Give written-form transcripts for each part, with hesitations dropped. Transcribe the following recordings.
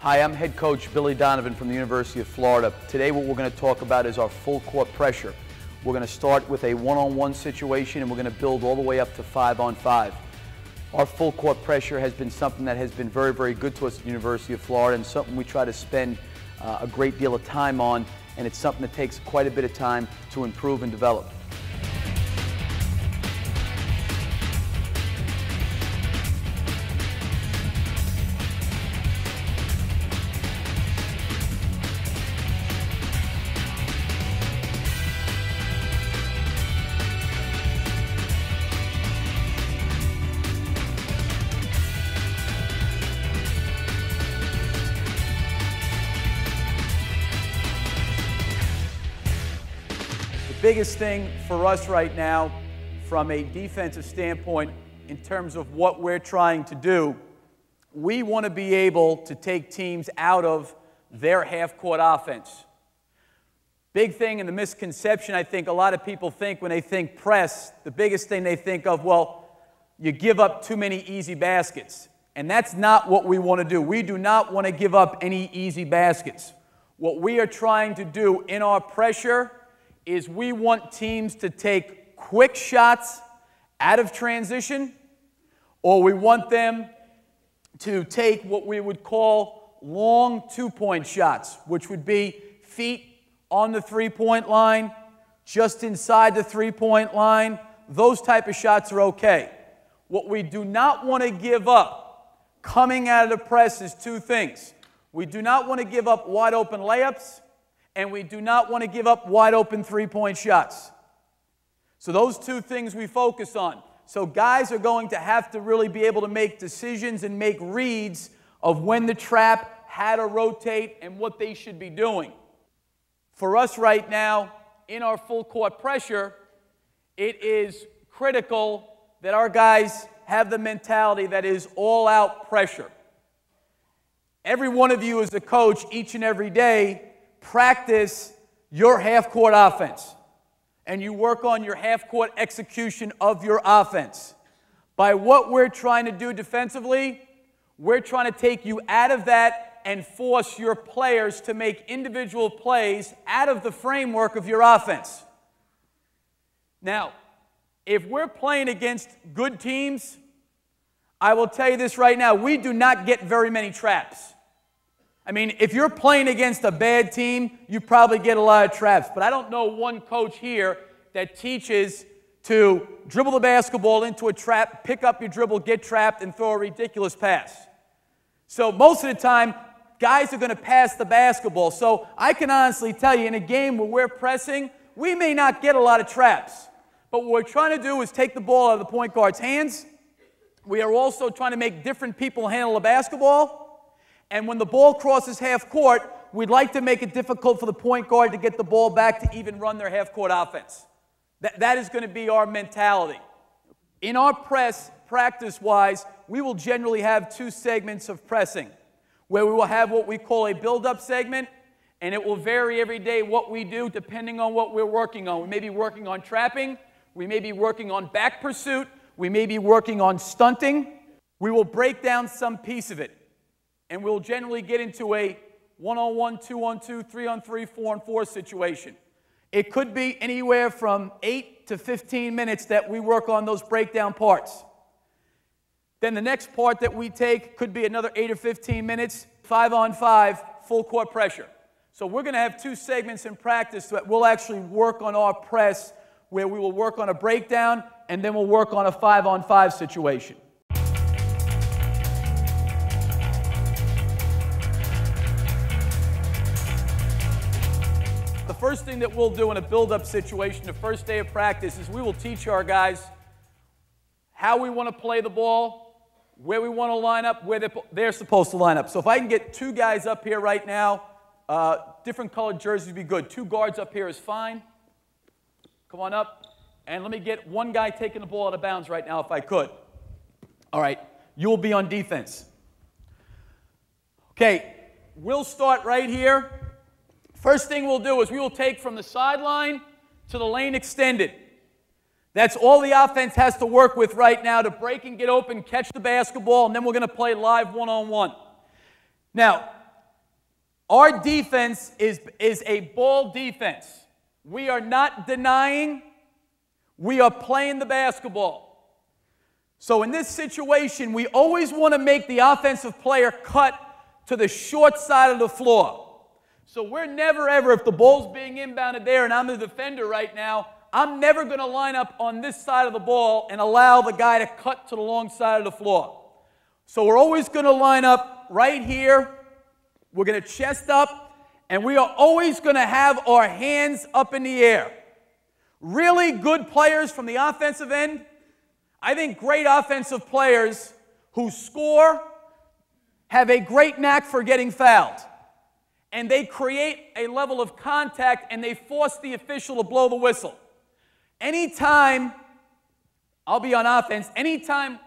Hi, I'm head coach Billy Donovan from the University of Florida. Today what we're going to talk about is our full court pressure. We're going to start with a one-on-one situation and we're going to build all the way up to 5-on-5. Our full court pressure has been something that has been very, very good to us at the University of Florida and something we try to spend a great deal of time on, and it's something that takes quite a bit of time to improve and develop. The biggest thing for us right now from a defensive standpoint in terms of what we're trying to do, we want to be able to take teams out of their half-court offense. Big thing in the misconception, I think a lot of people think when they think press, the biggest thing they think of, well, you give up too many easy baskets. And that's not what we want to do. We do not want to give up any easy baskets. What we are trying to do in our pressure is we want teams to take quick shots out of transition, or we want them to take what we would call long two-point shots, which would be feet on the three-point line, just inside the three-point line. Those type of shots are okay. What we do not want to give up coming out of the press is two things. We do not want to give up wide-open layups, and we do not want to give up wide-open three-point shots. So those two things we focus on. So guys are going to have to really be able to make decisions and make reads of when to trap, how to rotate, and what they should be doing. For us right now, in our full court pressure, it is critical that our guys have the mentality that is all-out pressure. Every one of you as a coach, each and every day, practice your half-court offense, and you work on your half-court execution of your offense. By what we're trying to do defensively, we're trying to take you out of that and force your players to make individual plays out of the framework of your offense. Now, if we're playing against good teams, I will tell you this right now, we do not get very many traps. I mean, if you're playing against a bad team, you probably get a lot of traps. But I don't know one coach here that teaches to dribble the basketball into a trap, pick up your dribble, get trapped, and throw a ridiculous pass. So most of the time, guys are going to pass the basketball. So I can honestly tell you, in a game where we're pressing, we may not get a lot of traps. But what we're trying to do is take the ball out of the point guard's hands. We are also trying to make different people handle the basketball. And when the ball crosses half court, we'd like to make it difficult for the point guard to get the ball back to even run their half-court offense. That is going to be our mentality. In our press, practice-wise, we will generally have two segments of pressing, where we will have what we call a build-up segment, and it will vary every day what we do depending on what we're working on. We may be working on trapping, we may be working on back pursuit, we may be working on stunting. We will break down some piece of it. And we'll generally get into a one-on-one, two-on-two, three-on-three, four-on-four situation. It could be anywhere from 8 to 15 minutes that we work on those breakdown parts. Then the next part that we take could be another 8 or 15 minutes, 5-on-5, full court pressure. So we're going to have two segments in practice that we'll actually work on our press, where we will work on a breakdown, and then we'll work on a 5-on-5 situation. The first thing that we'll do in a build-up situation, the first day of practice, is we will teach our guys how we want to play the ball, where we want to line up, where they're supposed to line up. So if I can get two guys up here right now, different colored jerseys would be good. Two guards up here is fine. Come on up. And let me get one guy taking the ball out of bounds right now if I could. All right, you'll be on defense. Okay, we'll start right here. First thing we'll do is we will take from the sideline to the lane extended. That's all the offense has to work with right now to break and get open, catch the basketball, and then we're going to play live one-on-one. Now, Our defense is a ball defense. We are not denying. We are playing the basketball. So in this situation, we always want to make the offensive player cut to the short side of the floor. So we're never ever, if the ball's being inbounded there and I'm the defender right now, I'm never going to line up on this side of the ball and allow the guy to cut to the long side of the floor. So we're always going to line up right here. We're going to chest up, and we are always going to have our hands up in the air. Really good players from the offensive end, I think great offensive players who score have a great knack for getting fouled. And they create a level of contact, and they force the official to blow the whistle. Anytime, I'll be on offense, anytime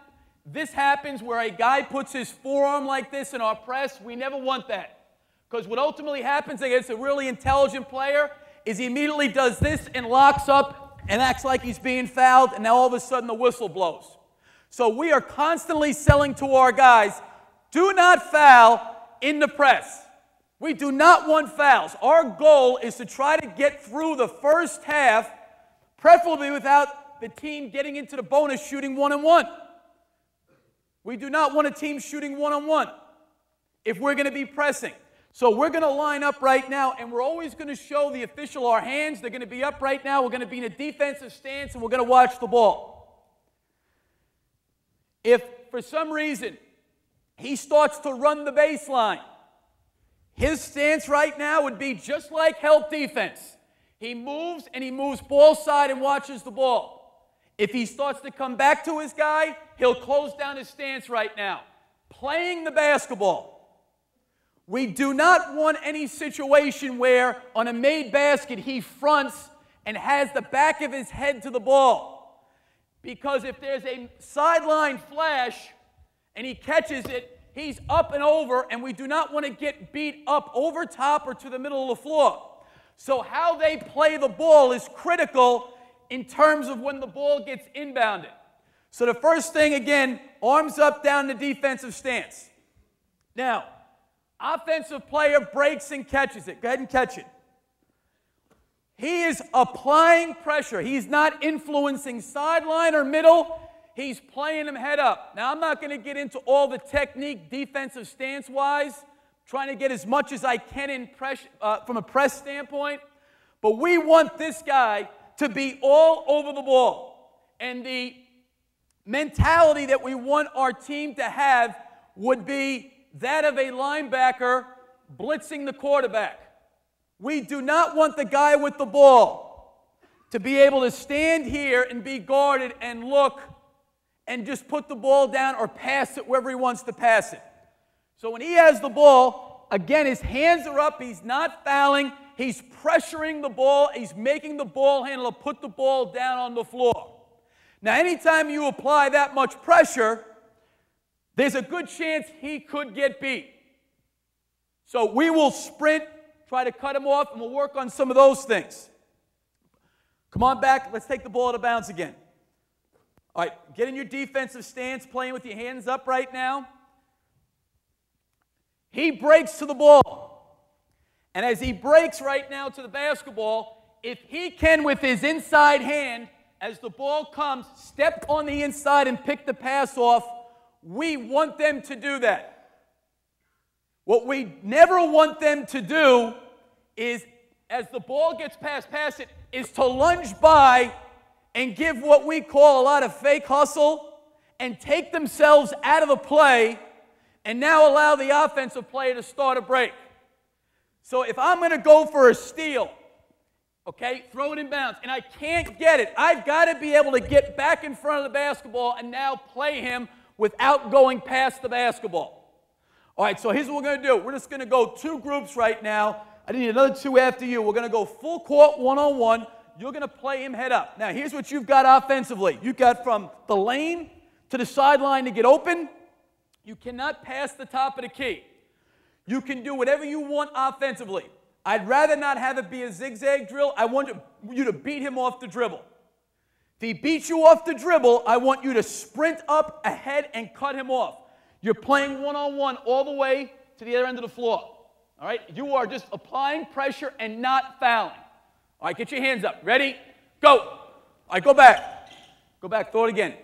this happens where a guy puts his forearm like this in our press, we never want that. Because what ultimately happens against a really intelligent player is he immediately does this and locks up and acts like he's being fouled, and now all of a sudden the whistle blows. So we are constantly selling to our guys, do not foul in the press. We do not want fouls. Our goal is to try to get through the first half, preferably without the team getting into the bonus shooting one-on-one. We do not want a team shooting one-on-one if we're going to be pressing. So we're going to line up right now, and we're always going to show the official our hands. They're going to be up right now. We're going to be in a defensive stance, and we're going to watch the ball. If, for some reason, he starts to run the baseline, his stance right now would be just like help defense. He moves, and he moves ball side and watches the ball. If he starts to come back to his guy, he'll close down his stance right now. Playing the basketball. We do not want any situation where on a made basket he fronts and has the back of his head to the ball. Because if there's a sideline flash and he catches it, he's up and over, and we do not want to get beat up over top or to the middle of the floor. So how they play the ball is critical in terms of when the ball gets inbounded. So the first thing, again, arms up, down the defensive stance. Now, offensive player breaks and catches it. Go ahead and catch it. He is applying pressure. He's not influencing sideline or middle. He's playing him head up. Now, I'm not going to get into all the technique defensive stance-wise, trying to get as much as I can in from a press standpoint. But we want this guy to be all over the ball. And the mentality that we want our team to have would be that of a linebacker blitzing the quarterback. We do not want the guy with the ball to be able to stand here and be guarded and look and just put the ball down or pass it wherever he wants to pass it. So when he has the ball, again, his hands are up. He's not fouling. He's pressuring the ball. He's making the ball handler put the ball down on the floor. Now, anytime you apply that much pressure, there's a good chance he could get beat. So we will sprint, try to cut him off, and we'll work on some of those things. Come on back. Let's take the ball out of bounds again. All right, get in your defensive stance, playing with your hands up right now. He breaks to the ball. And as he breaks right now to the basketball, if he can, with his inside hand, as the ball comes, step on the inside and pick the pass off, we want them to do that. What we never want them to do is, as the ball gets past it, is to lunge by and give what we call a lot of fake hustle and take themselves out of the play and now allow the offensive player to start a break. So if I'm going to go for a steal, okay, throw it in bounds, and I can't get it, I've got to be able to get back in front of the basketball and now play him without going past the basketball. All right, so here's what we're going to do. We're just going to go two groups right now. I need another two after you. We're going to go full court one-on-one. You're going to play him head up. Now, here's what you've got offensively. You've got from the lane to the sideline to get open. You cannot pass the top of the key. You can do whatever you want offensively. I'd rather not have it be a zigzag drill. I want you to beat him off the dribble. If he beats you off the dribble, I want you to sprint up ahead and cut him off. You're playing one-on-one all the way to the other end of the floor. All right? You are just applying pressure and not fouling. All right, get your hands up. Ready? Go. All right, go back. Go back. Throw it again.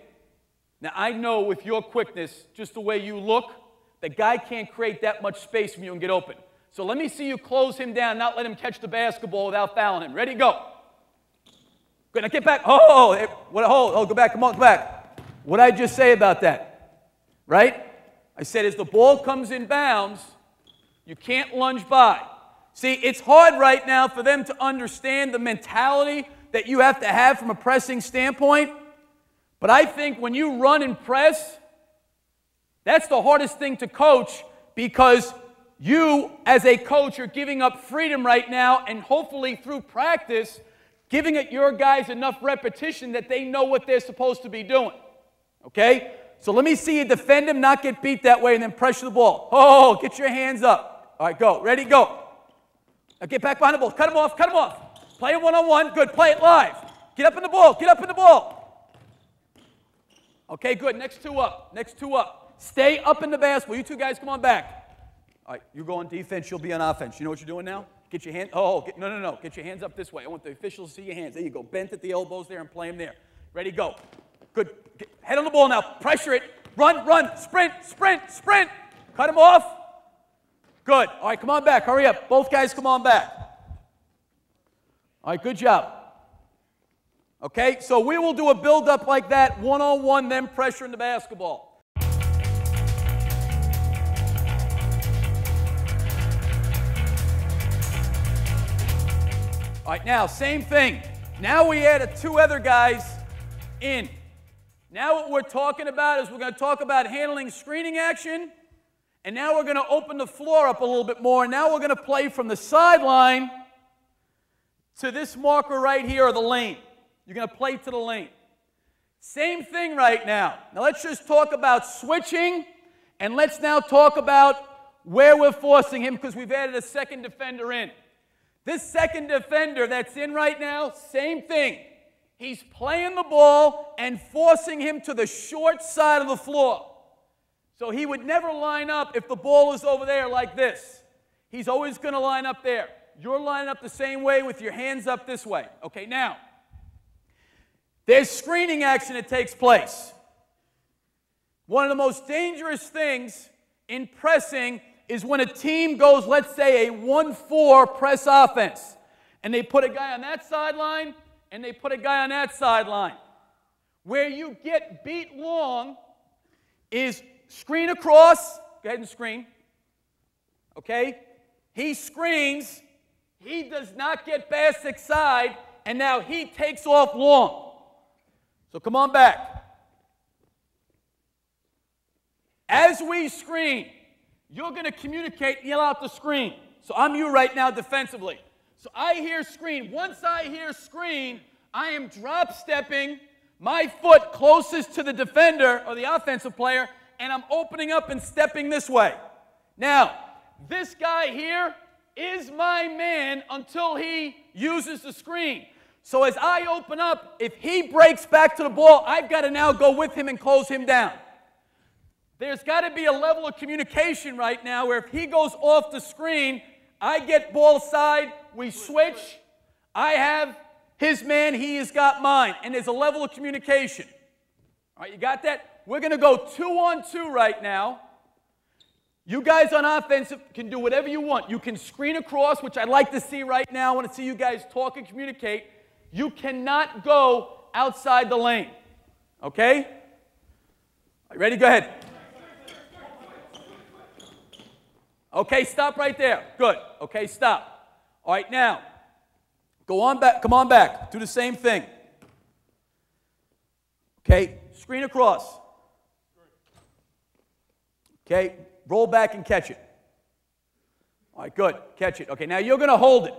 Now, I know with your quickness, just the way you look, the guy can't create that much space from you and get open. So let me see you close him down, not let him catch the basketball without fouling him. Ready? Go. Good. Now get back. Go back. Come on, go back. What did I just say about that? Right? I said as the ball comes in bounds, you can't lunge by. See, it's hard right now for them to understand the mentality that you have to have from a pressing standpoint. But I think when you run and press, that's the hardest thing to coach, because you, as a coach, are giving up freedom right now, and hopefully through practice, giving your guys enough repetition that they know what they're supposed to be doing. Okay? So let me see you defend him, not get beat that way, and then pressure the ball. Oh, get your hands up. All right, go. Ready? Go. Now get back behind the ball. Cut him off. Cut him off. Play it one-on-one. Good. Play it live. Get up in the ball. Get up in the ball. Okay, good. Next two up. Next two up. Stay up in the basketball. You two guys, come on back. All right, you go on defense. You'll be on offense. You know what you're doing now? Get your hand. No. Get your hands up this way. I want the officials to see your hands. There you go. Bent at the elbows there and play them there. Ready, go. Good. Head on the ball now. Pressure it. Run. Sprint. Cut him off. Good. All right, come on back. Hurry up. Both guys come on back. All right, good job. Okay, so we will do a build-up like that, one-on-one, then pressure in the basketball. All right, now, same thing. Now we added two other guys in. Now what we're talking about is we're going to talk about handling screening action, and now we're going to open the floor up a little bit more. Now we're going to play from the sideline to this marker right here, or the lane. You're going to play to the lane. Same thing right now. Now let's just talk about switching, and let's now talk about where we're forcing him, because we've added a second defender in. This second defender that's in right now, same thing. He's playing the ball and forcing him to the short side of the floor. So he would never line up if the ball is over there like this. He's always going to line up there. You're lining up the same way with your hands up this way. Okay, now, there's screening action that takes place. One of the most dangerous things in pressing is when a team goes, let's say, a 1-4 press offense, and they put a guy on that sideline, and they put a guy on that sideline. Where you get beat long is screen across. Go ahead and screen. Okay? He screens. He does not get basic side, and now he takes off long. So come on back. As we screen, you're going to communicate and yell out the screen. So I'm you right now defensively. So I hear screen. Once I hear screen, I am drop stepping my foot closest to the defender or the offensive player, and I'm opening up and stepping this way. Now, this guy here is my man until he uses the screen. So as I open up, if he breaks back to the ball, I've got to now go with him and close him down. There's got to be a level of communication right now where if he goes off the screen, I get ball side, we switch, I have his man, he has got mine, and there's a level of communication. All right, you got that? We're going to go 2-on-2 right now. You guys on offense can do whatever you want. You can screen across, which I'd like to see right now. I want to see you guys talk and communicate. You cannot go outside the lane. Okay? Are you ready? Go ahead. Okay, stop right there. Good. Okay, stop. All right, now, go on back. Come on back. Do the same thing. Okay, screen across. Okay, roll back and catch it. All right, good. Catch it. Okay, now you're going to hold it.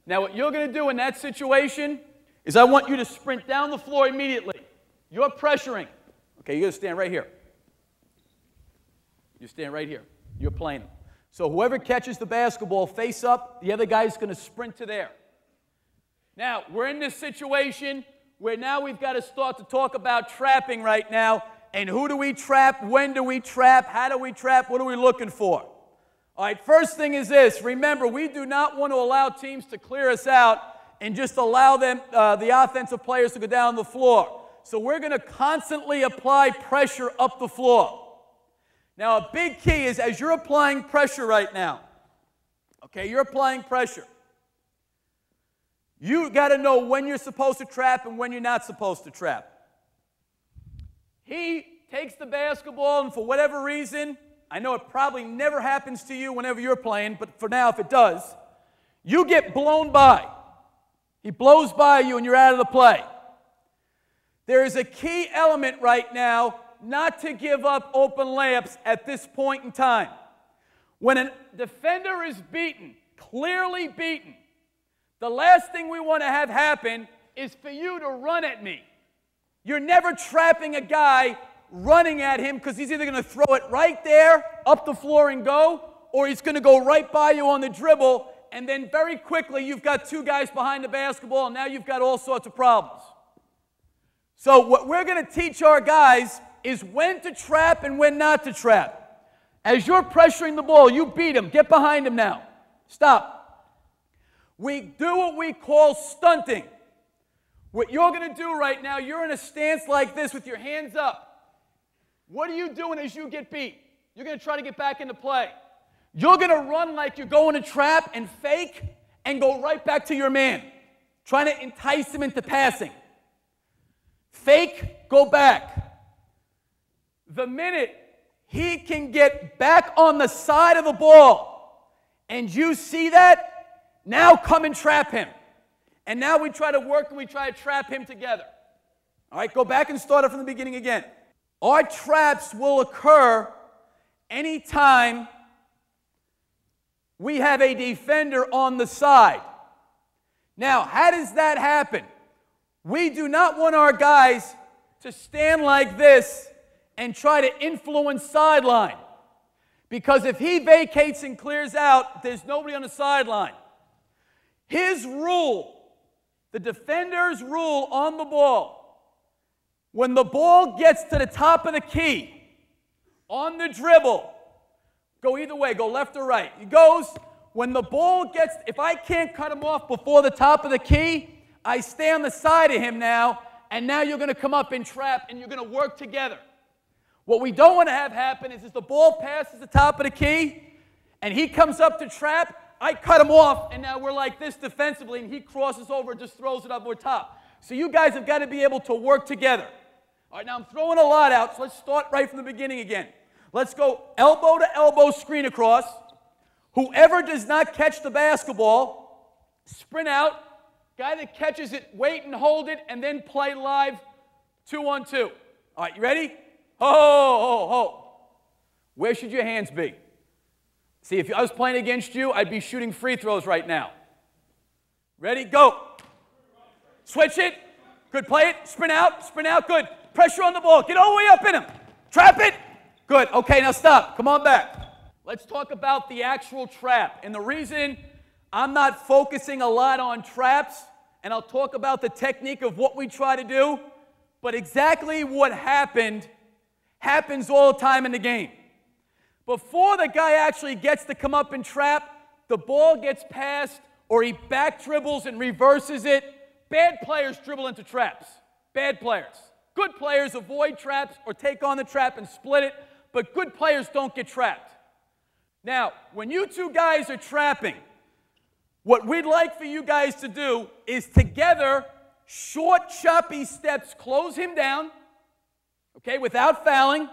Now what you're going to do in that situation is I want you to sprint down the floor immediately. You're pressuring. Okay, you're going to stand right here. You stand right here. You're playing. So whoever catches the basketball face up, the other guy's going to sprint to there. Now, we're in this situation where now we've got to start to talk about trapping right now. And who do we trap? When do we trap? How do we trap? What are we looking for? All right, first thing is this. Remember, we do not want to allow teams to clear us out and just allow them, the offensive players to go down the floor. So we're going to constantly apply pressure up the floor. Now, a big key is as you're applying pressure right now, okay, you're applying pressure. You got to know when you're supposed to trap and when you're not supposed to trap. He takes the basketball, and for whatever reason, I know it probably never happens to you whenever you're playing, but for now, if it does, you get blown by. He blows by you, and you're out of the play. There is a key element right now not to give up open layups at this point in time. When a defender is beaten, clearly beaten, the last thing we want to have happen is for you to run at me. You're never trapping a guy running at him because he's either going to throw it right there, up the floor and go, or he's going to go right by you on the dribble, and then very quickly you've got two guys behind the basketball, and now you've got all sorts of problems. So what we're going to teach our guys is when to trap and when not to trap. As you're pressuring the ball, you beat him. Get behind him now. Stop. We do what we call stunting. What you're going to do right now, you're in a stance like this with your hands up. What are you doing as you get beat? You're going to try to get back into play. You're going to run like you're going to trap and fake and go right back to your man, trying to entice him into passing. Fake, go back. The minute he can get back on the side of the ball and you see that, now come and trap him. And now we try to work and we try to trap him together. All right, go back and start it from the beginning again. Our traps will occur anytime we have a defender on the side. Now, how does that happen? We do not want our guys to stand like this and try to influence sideline. Because if he vacates and clears out, there's nobody on the sideline. His rule, the defender's rule on the ball, when the ball gets to the top of the key, on the dribble, go either way, go left or right. He goes, when the ball gets, if I can't cut him off before the top of the key, I stay on the side of him now, and now you're going to come up and trap, and you're going to work together. What we don't want to have happen is the ball passes the top of the key, and he comes up to trap, I cut him off, and now we're like this defensively, and he crosses over and just throws it up over top. So you guys have got to be able to work together. All right, now I'm throwing a lot out, so let's start right from the beginning again. Let's go elbow to elbow screen across. Whoever does not catch the basketball, sprint out. Guy that catches it, wait and hold it, and then play live 2-on-2. All right, you ready? Ho. Where should your hands be? See, if I was playing against you, I'd be shooting free throws right now. Ready? Go. Switch it. Good. Play it. Sprint out. Good. Pressure on the ball. Get all the way up in him. Trap it. Good. Okay, now stop. Come on back. Let's talk about the actual trap. And the reason I'm not focusing a lot on traps, and I'll talk about the technique of what we try to do, but exactly what happens all the time in the game. Before the guy actually gets to come up and trap, the ball gets passed or he back dribbles and reverses it. Bad players dribble into traps. Bad players. Good players avoid traps or take on the trap and split it, but good players don't get trapped. Now, when you two guys are trapping, what we'd like for you guys to do is together, short, choppy steps, close him down, okay, without fouling,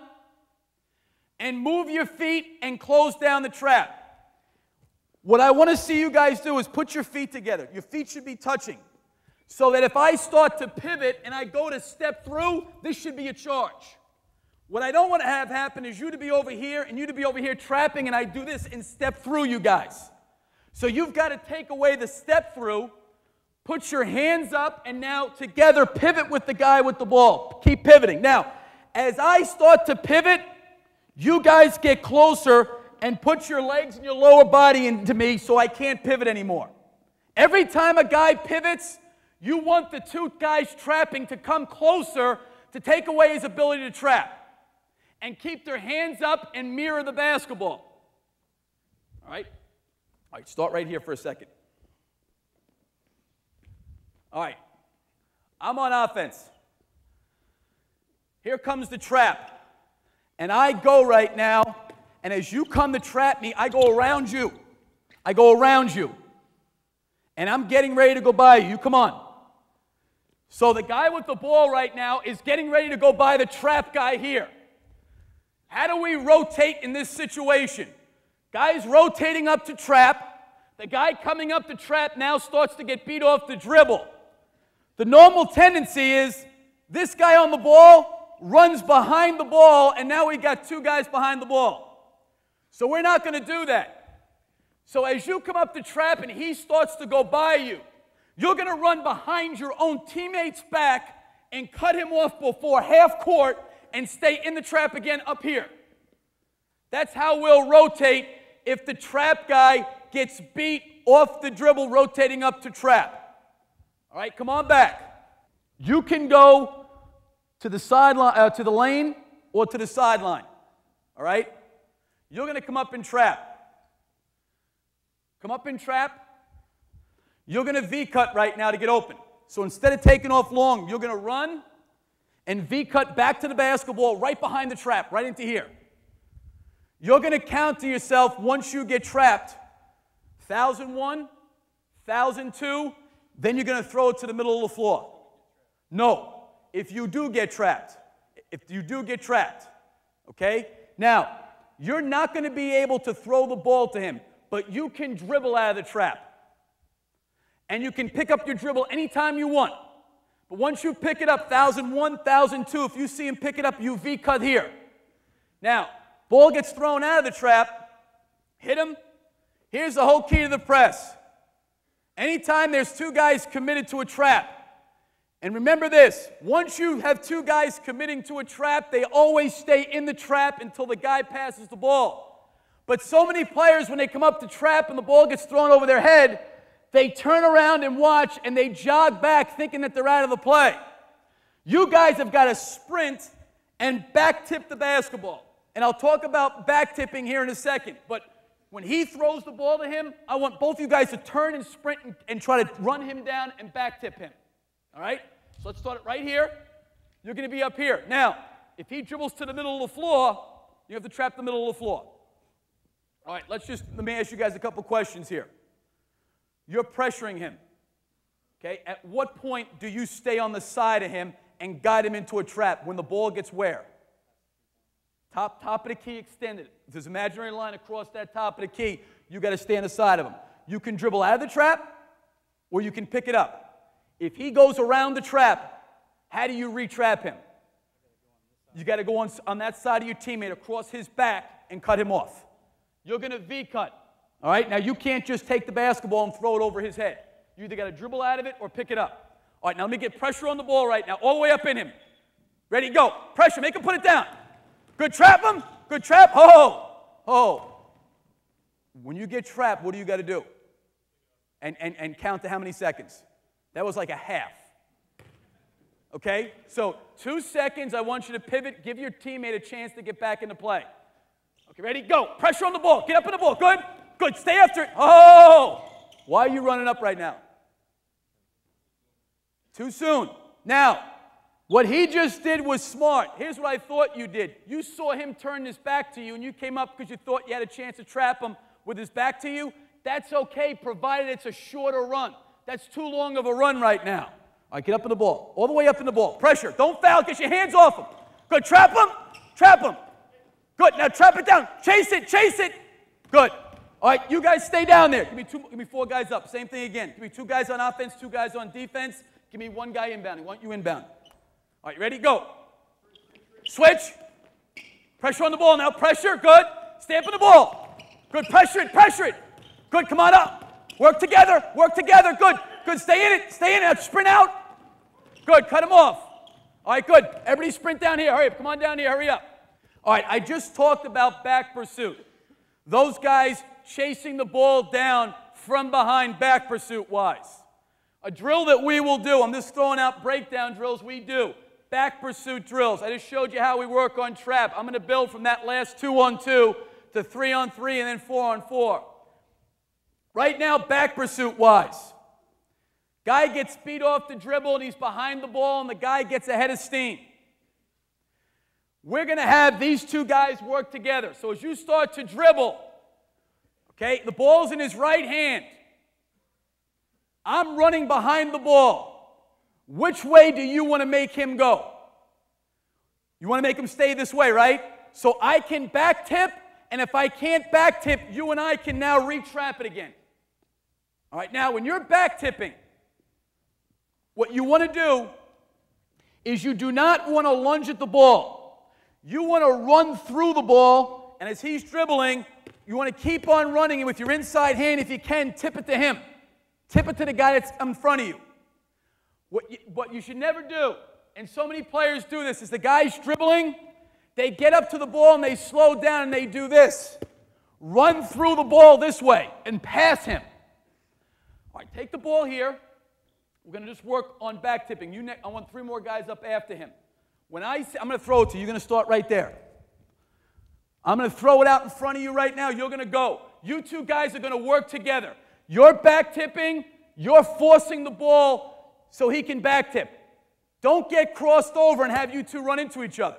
and move your feet and close down the trap. What I want to see you guys do is put your feet together. Your feet should be touching. So that if I start to pivot and I go to step through, this should be a charge. What I don't want to have happen is you to be over here and you to be over here trapping, and I do this and step through you guys. So you've got to take away the step through, put your hands up, and now together pivot with the guy with the ball. Keep pivoting. Now, as I start to pivot, you guys get closer and put your legs and your lower body into me so I can't pivot anymore. Every time a guy pivots, you want the two guys trapping to come closer to take away his ability to trap and keep their hands up and mirror the basketball. All right? All right, start right here for a second. All right. I'm on offense. Here comes the trap. And I go right now, and as you come to trap me, I go around you. I go around you. And I'm getting ready to go by you. You come on. So the guy with the ball right now is getting ready to go by the trap guy here. How do we rotate in this situation? Guy's rotating up to trap. The guy coming up to trap now starts to get beat off the dribble. The normal tendency is this guy on the ball runs behind the ball, and now we got two guys behind the ball. So we're not going to do that. So as you come up to trap and he starts to go by you, you're going to run behind your own teammate's back and cut him off before half court and stay in the trap again up here. That's how we'll rotate if the trap guy gets beat off the dribble rotating up to trap. All right, come on back. You can go to the sideline, to the lane, or to the sideline. All right? You're going to come up and trap. Come up and trap. You're going to V-cut right now to get open. So instead of taking off long, you're going to run and V-cut back to the basketball right behind the trap, right into here. You're going to count to yourself once you get trapped. 1,001, 1,002, then you're going to throw it to the middle of the floor. No, if you do get trapped. Okay? Now, you're not going to be able to throw the ball to him, but you can dribble out of the trap. And you can pick up your dribble anytime you want. But once you pick it up, 1,001, 1,002, if you see him pick it up, you V-cut here. Now, ball gets thrown out of the trap, hit him. Here's the whole key to the press. Anytime there's two guys committed to a trap, and remember this, once you have two guys committing to a trap, they always stay in the trap until the guy passes the ball. But so many players, when they come up to trap and the ball gets thrown over their head, they turn around and watch, and they jog back thinking that they're out of the play. You guys have got to sprint and back tip the basketball. And I'll talk about back tipping here in a second. But when he throws the ball to him, I want both of you guys to turn and sprint and try to run him down and back tip him. All right? So let's start it right here. You're going to be up here. Now, if he dribbles to the middle of the floor, you have to trap the middle of the floor. All right, let me ask you guys a couple questions here. You're pressuring him. Okay? At what point do you stay on the side of him and guide him into a trap? When the ball gets where? Top of the key extended. If there's an imaginary line across that top of the key, you got to stay on the side of him. You can dribble out of the trap, or you can pick it up. If he goes around the trap, how do you re-trap him? You got to go on that side of your teammate across his back and cut him off. You're going to V-cut. All right? Now, you can't just take the basketball and throw it over his head. You either got to dribble out of it or pick it up. All right, now let me get pressure on the ball right now, all the way up in him. Ready, go. Pressure, make him put it down. Good trap him. Good trap. Ho. When you get trapped, what do you got to do? And count to how many seconds? That was like a half. Okay? So 2 seconds, I want you to pivot, give your teammate a chance to get back into play. Okay, ready? Go. Pressure on the ball. Get up in the ball. Good. Good. Stay after it. Oh! Why are you running up right now? Too soon. Now, what he just did was smart. Here's what I thought you did. You saw him turn his back to you, and you came up because you thought you had a chance to trap him with his back to you. That's okay, provided it's a shorter run. That's too long of a run right now. All right, get up in the ball. All the way up in the ball. Pressure. Don't foul. Get your hands off him. Good. Trap him. Trap him. Good. Now trap it down. Chase it. Chase it. Good. All right, you guys stay down there. Give me 4 guys up. Same thing again. Give me 2 guys on offense, 2 guys on defense. Give me 1 guy inbound. I want you inbound. All right, ready? Go. Switch. Pressure on the ball now. Pressure. Good. Stay up in the ball. Good. Pressure it. Pressure it. Good. Come on up. Work together. Work together. Good. Good. Stay in it. Stay in it. Sprint out. Good. Cut him off. All right, good. Everybody sprint down here. Hurry up. Come on down here. Hurry up. All right, I just talked about back pursuit. Those guys chasing the ball down from behind back pursuit-wise. A drill that we will do, I'm just throwing out breakdown drills we do. Back pursuit drills. I just showed you how we work on trap. I'm going to build from that last 2-on-2 to 3-on-3 and then 4-on-4. Right now, back pursuit-wise. Guy gets speed off the dribble, and he's behind the ball, and the guy gets ahead of steam. We're going to have these two guys work together. So as you start to dribble, okay, the ball's in his right hand. I'm running behind the ball. Which way do you want to make him go? You want to make him stay this way, right? So I can back tip, and if I can't back tip, you and I can now re-trap it again. All right, now when you're back tipping, what you want to do is you do not want to lunge at the ball. You want to run through the ball, and as he's dribbling, you want to keep on running, and with your inside hand, if you can, tip it to him. Tip it to the guy that's in front of you. What you should never do, and so many players do this, is the guy's dribbling, they get up to the ball and they slow down and they do this. Run through the ball this way and pass him. All right, take the ball here. We're going to just work on back tipping. I want 3 more guys up after him. When I'm going to throw it to you, you're going to start right there. I'm going to throw it out in front of you right now. You're going to go. You two guys are going to work together. You're back tipping. You're forcing the ball so he can back tip. Don't get crossed over and have you two run into each other.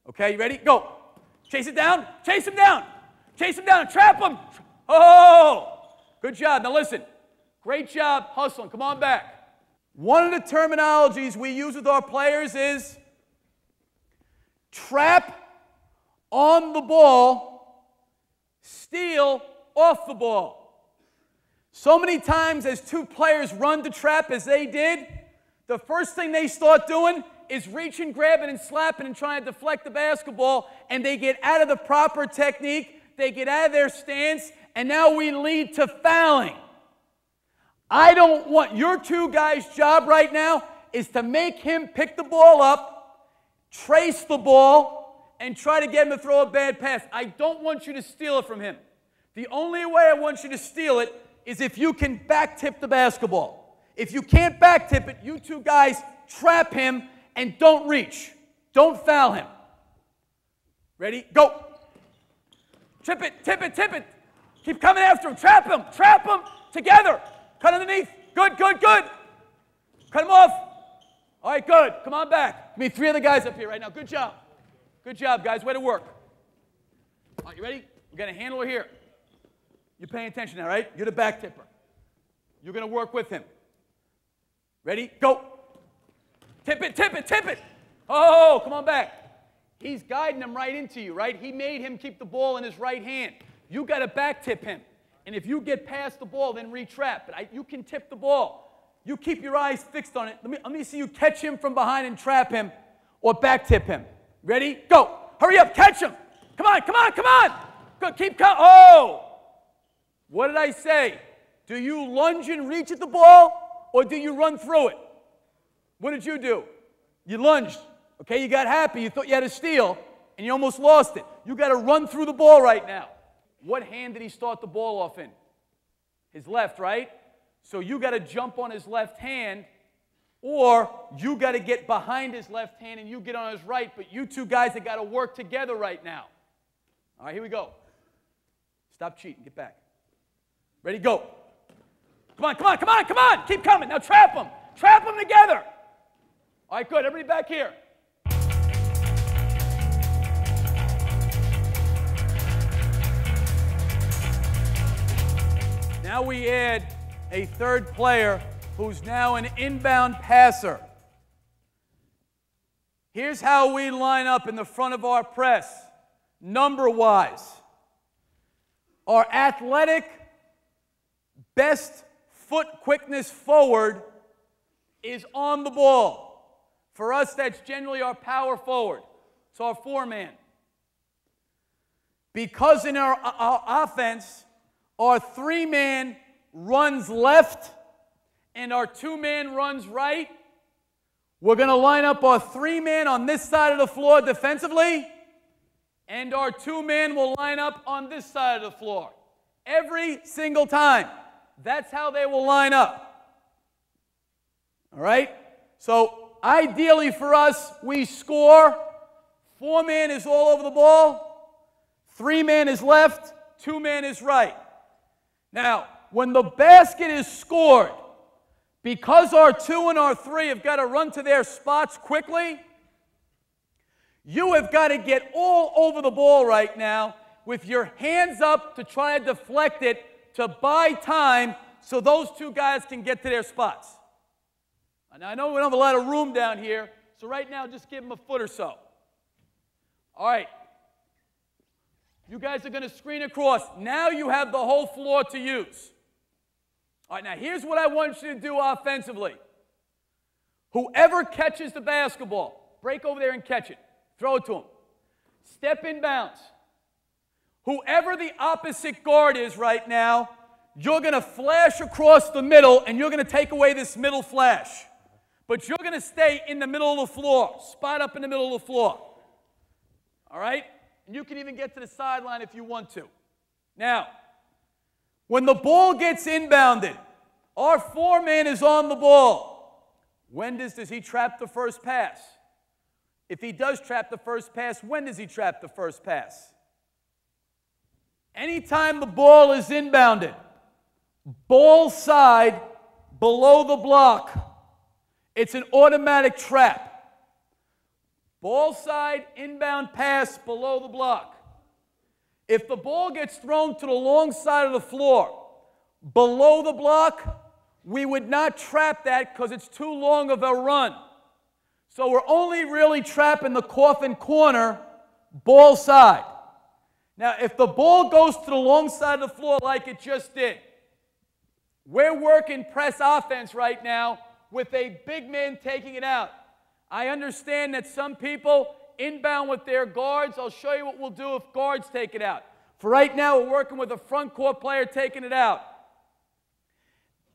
Okay, you ready? Go. Chase it down. Chase him down. Chase him down. Trap him. Oh, good job. Now listen. Great job hustling. Come on back. One of the terminologies we use with our players is trap on the ball, steal off the ball. So many times as two players run to trap as they did, the first thing they start doing is reaching, grabbing, and slapping and trying to deflect the basketball, and they get out of the proper technique, they get out of their stance, and now we lead to fouling. I don't want your two guys' job right now is to make him pick the ball up, trace the ball, and try to get him to throw a bad pass. I don't want you to steal it from him. The only way I want you to steal it is if you can back tip the basketball. If you can't back tip it, you two guys trap him and don't reach. Don't foul him. Ready? Go. Tip it, tip it, tip it. Keep coming after him. Trap him together. Cut underneath. Good, good, good. Cut him off. All right, good. Come on back. Give me 3 other guys up here right now. Good job. Good job, guys. Way to work. All right, you ready? We're going to handle it here. You're paying attention now, right? You're the back tipper. You're going to work with him. Ready? Go. Tip it, tip it, tip it. Oh, come on back. He's guiding him right into you, right? He made him keep the ball in his right hand. You got to back tip him. And if you get past the ball, then re-trap. But you can tip the ball. You keep your eyes fixed on it. Let me see you catch him from behind and trap him or back tip him. Ready? Go. Hurry up. Catch him. Come on, come on, come on. Good. Keep coming. Oh. What did I say? Do you lunge and reach at the ball or do you run through it? What did you do? You lunged. Okay, you got happy. You thought you had a steal and you almost lost it. You got to run through the ball right now. What hand did he start the ball off in? His left, right? So you got to jump on his left hand, or you got to get behind his left hand and you get on his right, but you two guys have got to work together right now. All right, here we go. Stop cheating. Get back. Ready? Go. Come on, come on, come on, come on. Keep coming. Now trap them. Trap them together. All right, good. Everybody back here. Now we add a third player who's now an inbound passer. Here's how we line up in the front of our press, number-wise. Our athletic, best foot quickness forward is on the ball. For us, that's generally our power forward. It's our 4-man. Because in our offense, our 3-man runs left and our 2-man runs right, we're going to line up our 3-man on this side of the floor defensively, and our 2-man will line up on this side of the floor. Every single time. That's how they will line up. All right? So ideally for us, we score. 4-man is all over the ball. 3-man is left. 2-man is right. Now, when the basket is scored, because our 2 and our 3 have got to run to their spots quickly, you have got to get all over the ball right now with your hands up to try to deflect it to buy time so those 2 guys can get to their spots. And I know we don't have a lot of room down here, so right now just give them a foot or so. All right. You guys are going to screen across. Now you have the whole floor to use. All right, now here's what I want you to do offensively. Whoever catches the basketball, break over there and catch it. Throw it to him. Step in bounds. Whoever the opposite guard is right now, you're going to flash across the middle, and you're going to take away this middle flash. But you're going to stay in the middle of the floor, spot up in the middle of the floor. All right? And you can even get to the sideline if you want to. Now, when the ball gets inbounded, our 4-man is on the ball. When does he trap the first pass? If he does trap the first pass, when does he trap the first pass? Anytime the ball is inbounded, ball side below the block, it's an automatic trap. Ball side, inbound pass below the block. If the ball gets thrown to the long side of the floor, below the block, we would not trap that because it's too long of a run. So we're only really trapping the coffin corner, ball side. Now, if the ball goes to the long side of the floor like it just did, we're working press offense right now with a big man taking it out. I understand that some people inbound with their guards. I'll show you what we'll do if guards take it out. For right now, we're working with a front court player taking it out.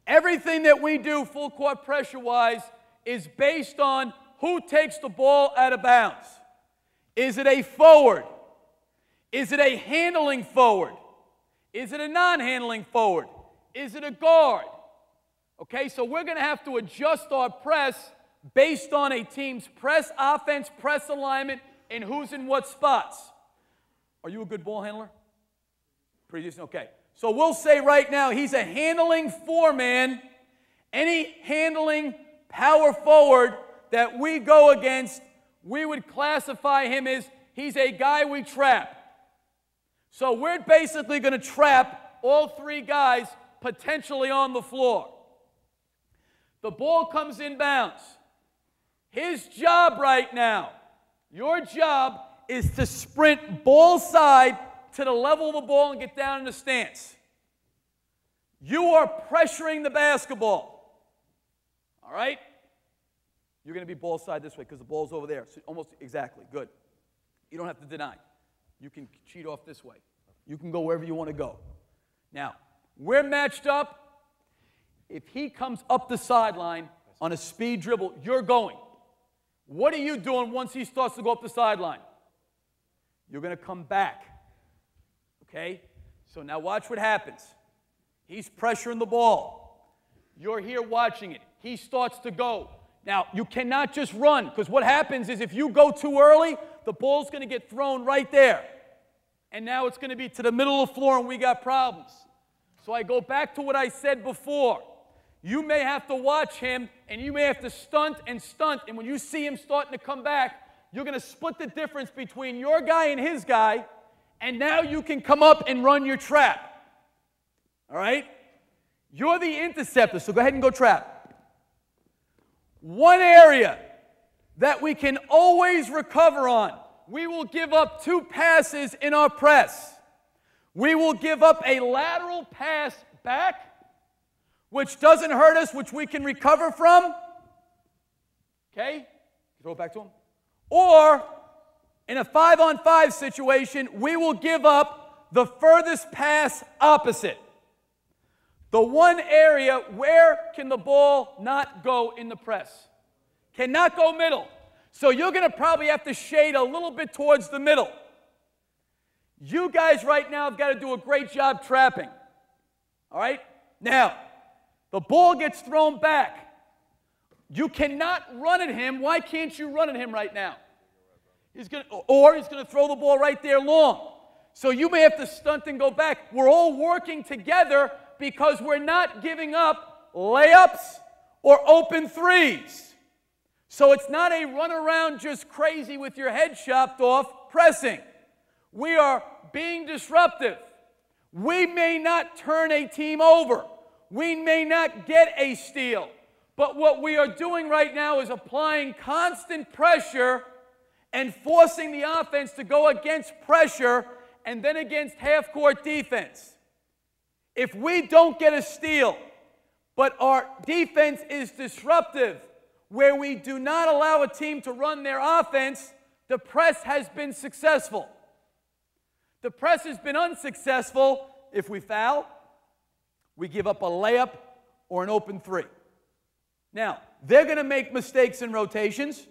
Everything that we do full court pressure-wise is based on who takes the ball out of bounds. Is it a forward? Is it a handling forward? Is it a non-handling forward? Is it a guard? Okay, so we're going to have to adjust our press based on a team's press offense, press alignment, and who's in what spots. Are you a good ball handler? Pretty decent? Okay. So we'll say right now he's a handling 4-man. Any handling power forward that we go against, we would classify him as he's a guy we trap. So we're basically going to trap all 3 guys potentially on the floor. The ball comes in bounds. His job right now, your job, is to sprint ball side to the level of the ball and get down in the stance. You are pressuring the basketball. All right? You're going to be ball side this way because the ball's over there. So almost exactly. Good. You don't have to deny. You can cheat off this way. You can go wherever you want to go. Now, we're matched up. If he comes up the sideline on a speed dribble, you're going. What are you doing once he starts to go up the sideline? You're going to come back. Okay? So now watch what happens. He's pressuring the ball. You're here watching it. He starts to go. Now, you cannot just run, because what happens is if you go too early, the ball's going to get thrown right there. And now it's going to be to the middle of the floor, and we got problems. So I go back to what I said before. You may have to watch him, and you may have to stunt. And when you see him starting to come back, you're going to split the difference between your guy and his guy, and now you can come up and run your trap. All right? You're the interceptor, so go ahead and go trap. One area that we can always recover on, we will give up 2 passes in our press. We will give up a lateral pass back, which doesn't hurt us, which we can recover from. Okay? Throw it back to him. Or, in a 5-on-5 situation, we will give up the furthest pass opposite. The one area where can the ball not go in the press? Cannot go middle. So you're going to probably have to shade a little bit towards the middle. You guys right now have got to do a great job trapping. All right? Now, the ball gets thrown back. You cannot run at him. Why can't you run at him right now? He's going to throw the ball right there long. So you may have to stunt and go back. We're all working together because we're not giving up layups or open threes. So it's not a run around just crazy with your head chopped off pressing. We are being disruptive. We may not turn a team over. We may not get a steal. But what we are doing right now is applying constant pressure and forcing the offense to go against pressure and then against half-court defense. If we don't get a steal, but our defense is disruptive, where we do not allow a team to run their offense, the press has been successful. The press has been unsuccessful if we foul, we give up a layup, or an open three. Now, they're going to make mistakes in rotations.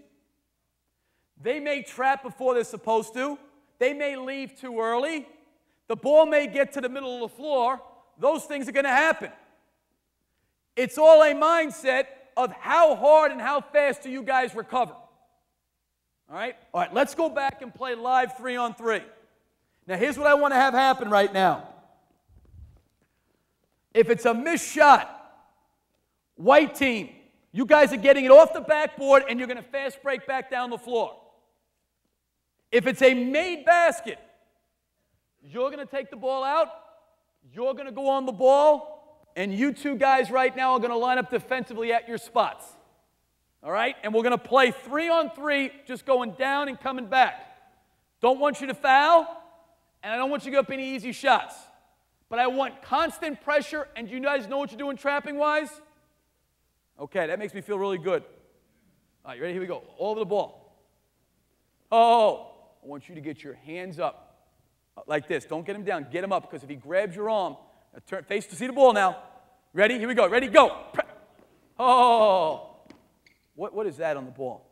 They may trap before they're supposed to. They may leave too early. The ball may get to the middle of the floor. Those things are going to happen. It's all a mindset of how hard and how fast do you guys recover. All right? All right, let's go back and play live 3-on-3. Now, here's what I want to have happen right now. If it's a missed shot, white team, you guys are getting it off the backboard and you're going to fast break back down the floor. If it's a made basket, you're going to take the ball out, you're going to go on the ball, and you two guys right now are going to line up defensively at your spots. All right? And we're going to play 3-on-3, just going down and coming back. Don't want you to foul, and I don't want you to give up any easy shots. But I want constant pressure, and you guys know what you're doing trapping-wise? Okay, that makes me feel really good. All right, you ready? Here we go. All over the ball. Oh, I want you to get your hands up like this. Don't get him down. Get him up, because if he grabs your arm, turn face to see the ball now. Ready? Here we go. Ready? Go. Oh, what is that on the ball?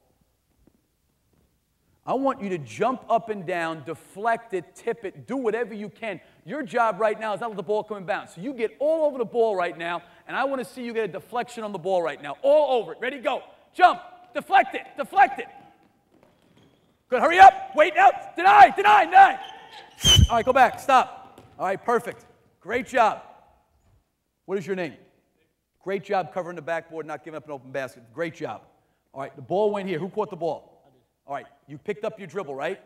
I want you to jump up and down, deflect it, tip it, do whatever you can. Your job right now is not let the ball come and bounce. So you get all over the ball right now, and I want to see you get a deflection on the ball right now. All over it. Ready? Go. Jump. Deflect it. Deflect it. Good. Hurry up. Wait out. Deny. Deny. Deny. All right, go back. Stop. All right, perfect. Great job. What is your name? Great job covering the backboard, not giving up an open basket. Great job. All right, the ball went here. Who caught the ball? All right, you picked up your dribble, right?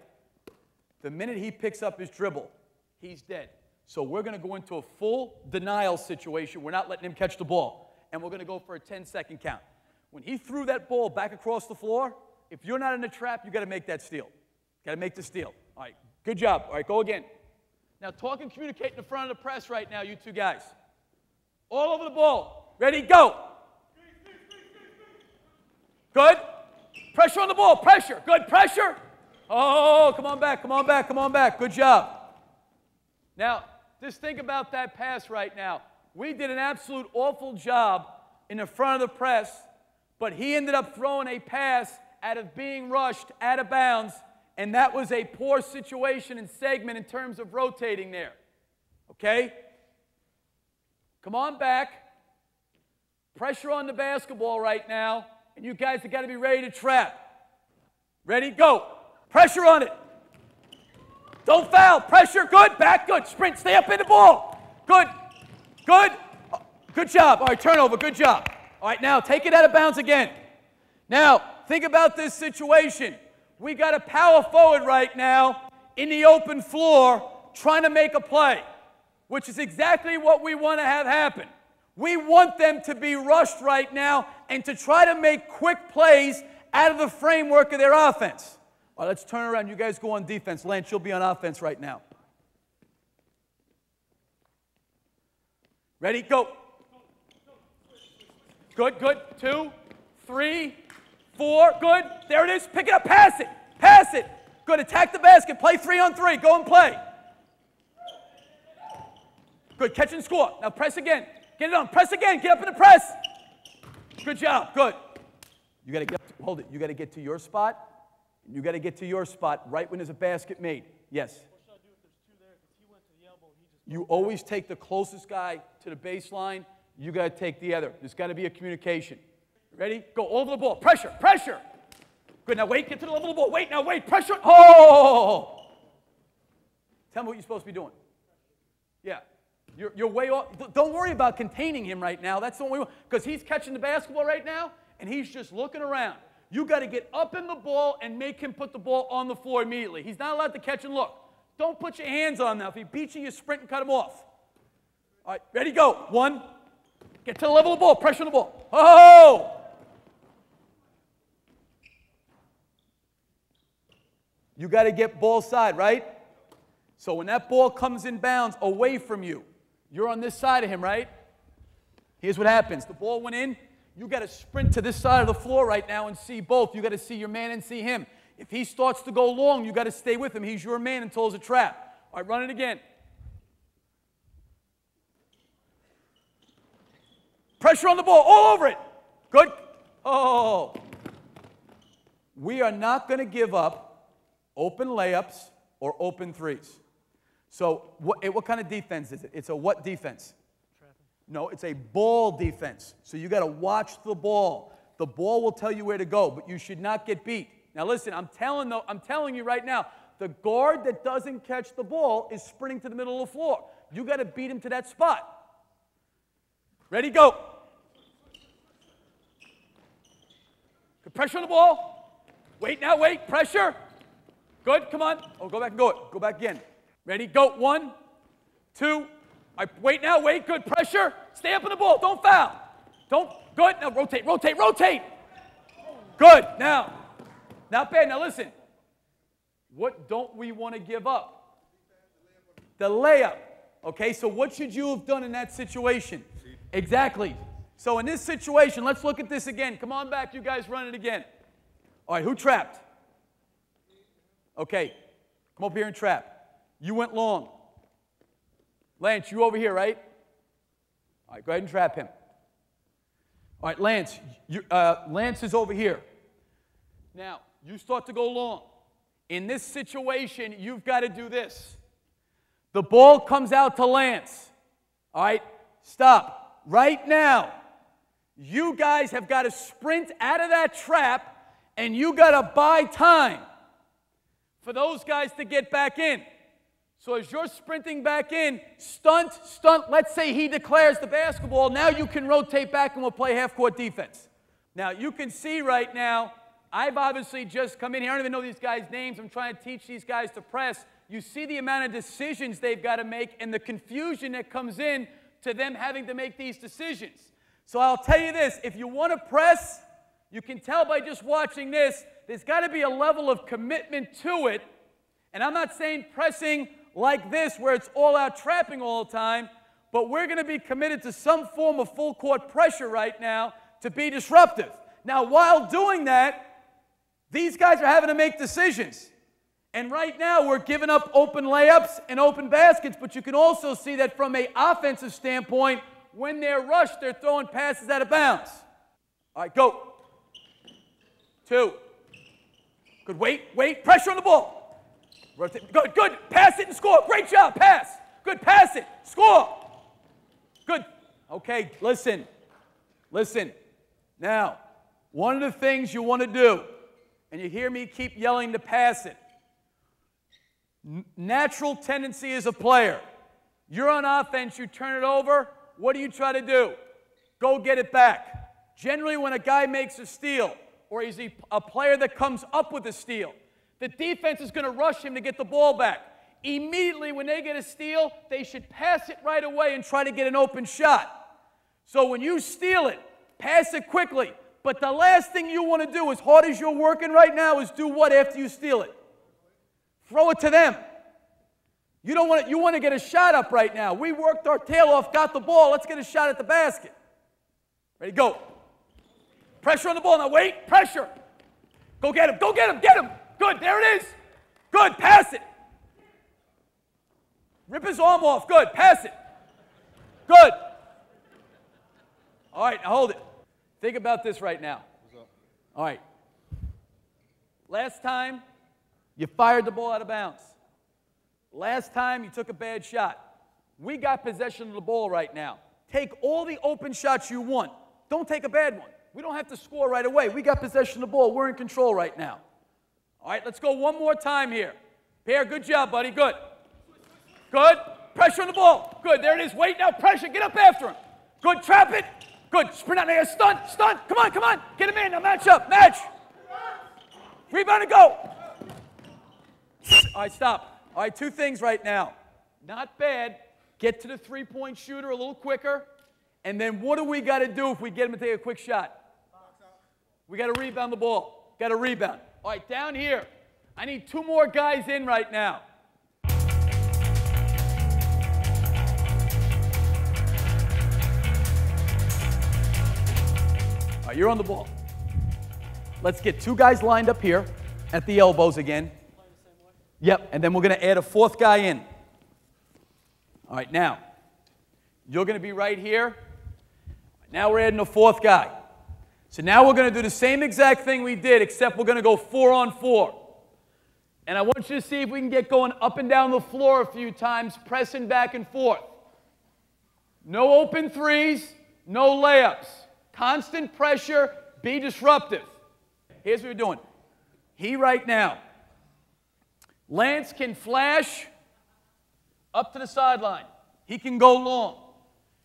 The minute he picks up his dribble, he's dead. So we're going to go into a full denial situation. We're not letting him catch the ball. And we're going to go for a 10-second count. When he threw that ball back across the floor, if you're not in the trap, you've got to make that steal. Got to make the steal. All right, good job. All right, go again. Now talk and communicate in the front of the press right now, you two guys. All over the ball. Ready, go. Good. Pressure on the ball. Pressure. Good. Pressure. Oh, come on back. Come on back. Come on back. Good job. Now, just think about that pass right now. We did an absolute awful job in the front of the press, but he ended up throwing a pass out of being rushed out of bounds, and that was a poor situation and segment in terms of rotating there. Okay? Come on back. Pressure on the basketball right now. And you guys have got to be ready to trap. Ready? Go. Pressure on it. Don't foul. Pressure. Good. Back. Good. Sprint. Stay up in the ball. Good. Good. Good job. All right, turnover. Good job. All right, now take it out of bounds again. Now, think about this situation. We got a power forward right now in the open floor trying to make a play, which is exactly what we want to have happen. We want them to be rushed right now and to try to make quick plays out of the framework of their offense. All right, let's turn around. You guys go on defense. Lance, you'll be on offense right now. Ready? Go. Good, good. 2, 3, 4. Good. There it is. Pick it up. Pass it. Pass it. Good. Attack the basket. Play 3-on-3. Go and play. Good. Catch and score. Now press again. Get it on. Press again. Get up in the press. Good job. Good. You got to get. Hold it. You got to get to your spot. You got to get to your spot right when there's a basket made. Yes. What should I do if there's 2 there? Because he went to the elbow. You always take the closest guy to the baseline. You got to take the other. There's got to be a communication. Ready? Go over the ball. Pressure. Pressure. Good. Now wait. Get to the level of the ball. Wait. Now wait. Pressure. Oh! Tell me what you're supposed to be doing. Yeah. You're way off. Don't worry about containing him right now. That's the only one. Because he's catching the basketball right now, and he's just looking around. You got to get up in the ball and make him put the ball on the floor immediately. He's not allowed to catch and look. Don't put your hands on him now. If he beats you, you sprint and cut him off. All right, ready, go. 1. Get to the level of the ball. Pressure on the ball. Oh! You got to get ball side, right? So when that ball comes in bounds away from you, you're on this side of him, right? Here's what happens. The ball went in. You got to sprint to this side of the floor right now and see both. You got to see your man and see him. If he starts to go long, you got to stay with him. He's your man until it's a trap. All right, run it again. Pressure on the ball, all over it. Good. Oh. We are not going to give up open layups or open threes. So what kind of defense is it? It's a what defense? No, it's a ball defense. So you got to watch the ball. The ball will tell you where to go, but you should not get beat. Now listen, I'm telling you right now, the guard that doesn't catch the ball is sprinting to the middle of the floor. You got to beat him to that spot. Ready, go. Good pressure on the ball. Wait now, wait, pressure. Good, come on. Oh, go back and go it. Go back again. Ready, go. 1, 2. Wait now, wait, good pressure. Stay up in the ball, don't foul. Good, now rotate, rotate, rotate. Good, now. Not bad, now listen. What don't we want to give up? The layup. Okay, so what should you have done in that situation? Exactly. So in this situation, let's look at this again. Come on back, you guys run it again. All right, who trapped? Okay, come up here and trap. You went long. Lance, you over here, right? All right, go ahead and trap him. All right, Lance, Lance is over here. Now, you start to go long. In this situation, you've got to do this. The ball comes out to Lance. All right, stop. Right now, you guys have got to sprint out of that trap, and you got to buy time for those guys to get back in. So as you're sprinting back in, stunt, let's say he declares the basketball. Now you can rotate back and we'll play half-court defense. Now you can see right now, I've obviously just come in here. I don't even know these guys' names. I'm trying to teach these guys to press. You see the amount of decisions they've got to make and the confusion that comes in to them having to make these decisions. So I'll tell you this, if you want to press, you can tell by just watching this, there's got to be a level of commitment to it. And I'm not saying pressing like this where it's all out trapping all the time, but we're going to be committed to some form of full court pressure right now to be disruptive. Now, while doing that, these guys are having to make decisions. And right now, we're giving up open layups and open baskets, but you can also see that from an offensive standpoint, when they're rushed, they're throwing passes out of bounds. All right, go. 2. Good, wait, pressure on the ball. Good, pass it and score. Great job, pass. Good, pass it, score. Good. Okay, listen. Now, one of the things you want to do, and you hear me keep yelling to pass it, natural tendency as a player. You're on offense, you turn it over, what do you try to do? Go get it back. Generally, when a guy makes a steal, or he's a player that comes up with a steal, the defense is going to rush him to get the ball back. Immediately when they get a steal, they should pass it right away and try to get an open shot. So when you steal it, pass it quickly. But the last thing you want to do, as hard as you're working right now, is do what after you steal it? Throw it to them. You want to get a shot up right now. We worked our tail off, got the ball. Let's get a shot at the basket. Ready, go. Pressure on the ball. Now wait, pressure. Go get him, get him. Good, there it is. Good, pass it. Rip his arm off. Good, pass it. Good. All right, now hold it. Think about this right now. All right. Last time, you fired the ball out of bounds. Last time, you took a bad shot. We got possession of the ball right now. Take all the open shots you want. Don't take a bad one. We don't have to score right away. We got possession of the ball. We're in control right now. All right, let's go one more time here. Pierre, good job, buddy. Good. Good. Pressure on the ball. Good. There it is. Wait now. Pressure. Get up after him. Good. Trap it. Good. Sprint out there. Stunt. Stunt. Come on. Come on. Get him in. Now match up. Match. Rebound and go. All right, stop. All right, two things right now. Not bad. Get to the three-point shooter a little quicker. And then what do we got to do if we get him to take a quick shot? We got to rebound the ball. Got to rebound. All right, down here. I need two more guys in right now. All right, you're on the ball. Let's get two guys lined up here at the elbows again. Yep, and then we're going to add a fourth guy in. All right, now, you're going to be right here. Now we're adding a fourth guy. So now we're going to do the same exact thing we did, except we're going to go 4-on-4. And I want you to see if we can get going up and down the floor a few times, pressing back and forth. No open threes, no layups. Constant pressure, be disruptive. Here's what we're doing. He right now. Lance can flash up to the sideline. He can go long.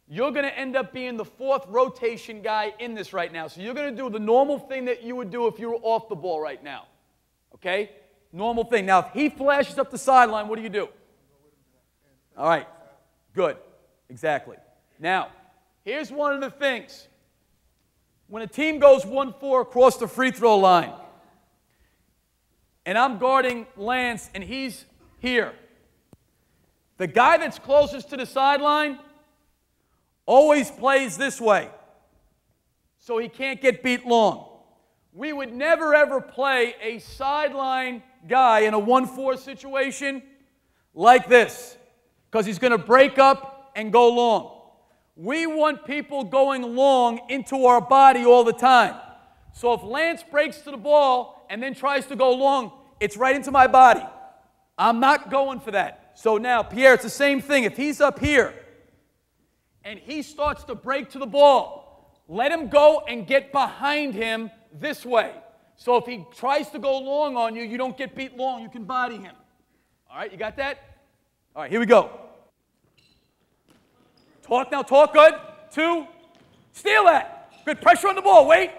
You're going to end up being the fourth rotation guy in this right now. So you're going to do the normal thing that you would do if you were off the ball right now. Okay? Normal thing. Now, if he flashes up the sideline, what do you do? All right. Good. Exactly. Now, here's one of the things. When a team goes 1-4 across the free throw line, and I'm guarding Lance, and he's here, the guy that's closest to the sideline always plays this way, so he can't get beat long. We would never, ever play a sideline guy in a 1-4 situation like this, because he's going to break up and go long. We want people going long into our body all the time. So if Lance breaks to the ball and then tries to go long, it's right into my body. I'm not going for that. So now, Pierre, it's the same thing. If he's up here and he starts to break to the ball, let him go and get behind him this way. So if he tries to go long on you, you don't get beat long. You can body him. All right, you got that? All right, here we go. Talk now, talk, good. 2. Steal that. Good pressure on the ball, wait.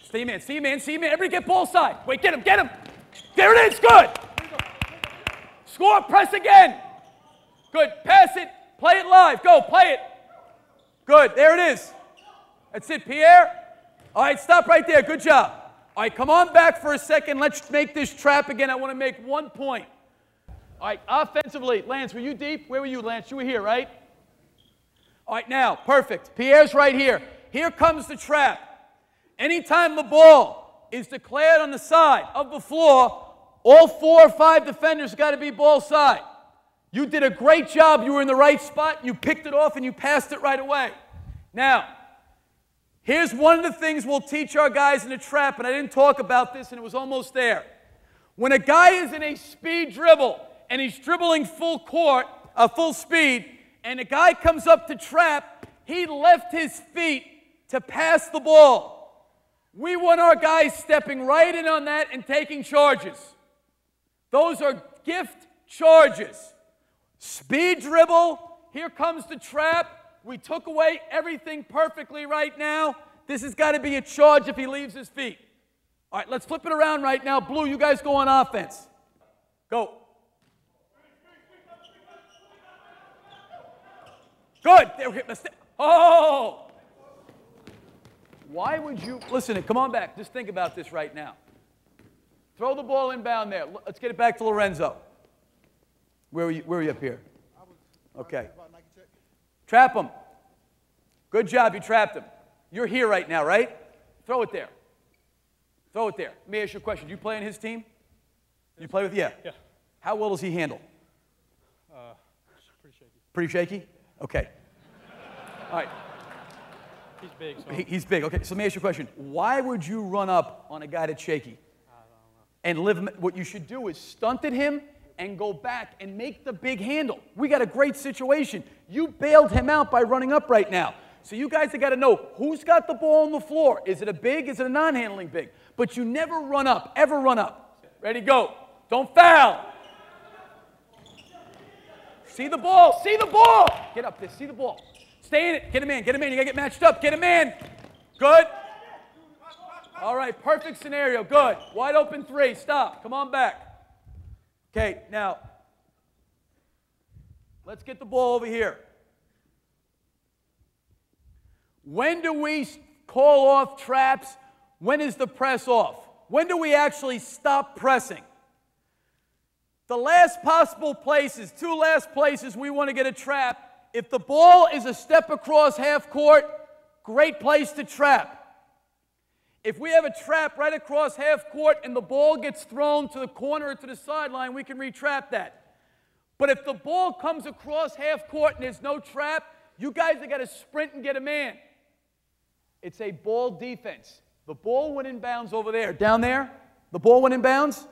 Stay man, see man, see man. Everybody get ball side. Wait, get him, get him. There it is, good. Score, press again. Good, pass it, play it live. Go, play it. Good, there it is. That's it, Pierre. All right, stop right there, good job. All right, come on back for a second. Let's make this trap again. I want to make 1 point. All right, offensively, Lance, were you deep? Where were you, Lance? You were here, right? All right, now, perfect. Pierre's right here. Here comes the trap. Anytime the ball is declared on the side of the floor, all 4 or 5 defenders got to be ball side. You did a great job. You were in the right spot. You picked it off and you passed it right away. Now, here's one of the things we'll teach our guys in the trap, and I didn't talk about this, and it was almost there. When a guy is in a speed dribble and he's dribbling full court, full speed, and a guy comes up to trap, he left his feet to pass the ball. We want our guys stepping right in on that and taking charges. Those are gift charges. Speed dribble, here comes the trap. We took away everything perfectly right now. This has got to be a charge if he leaves his feet. All right, let's flip it around right now. Blue, you guys go on offense. Go. Good. Oh! Why would you... Listen, come on back. Just think about this right now. Throw the ball inbound there. Let's get it back to Lorenzo. Where were you up here? Okay. Trap him. Good job. You trapped him. You're here right now, right? Throw it there. Throw it there. Let me ask you a question. Do you play on his team? You play with... Yeah. Yeah. How well does he handle? Pretty shaky. Pretty shaky? Okay. All right. He's big. So. He's big. Okay, so let me ask you a question. Why would you run up on a guy that's shaky? And live him? What you should do is stunt at him and go back and make the big handle. We got a great situation. You bailed him out by running up right now. So you guys have got to know who's got the ball on the floor. Is it a big? Is it a non-handling big? But you never run up. Ever run up. Ready, go. Don't foul. See the ball. See the ball. Get up there. See the ball. Stay in it. Get him in. Get him in. You got to get matched up. Get him in. Good. All right. Perfect scenario. Good. Wide open three. Stop. Come on back. Okay. Now, let's get the ball over here. When do we call off traps? When is the press off? When do we actually stop pressing? The last possible places, two last places we want to get a trap. If the ball is a step across half court, great place to trap. If we have a trap right across half court and the ball gets thrown to the corner or to the sideline, we can retrap that. But if the ball comes across half court and there's no trap, you guys have got to sprint and get a man. It's a ball defense. The ball went in bounds over there. Down there, the ball went in bounds.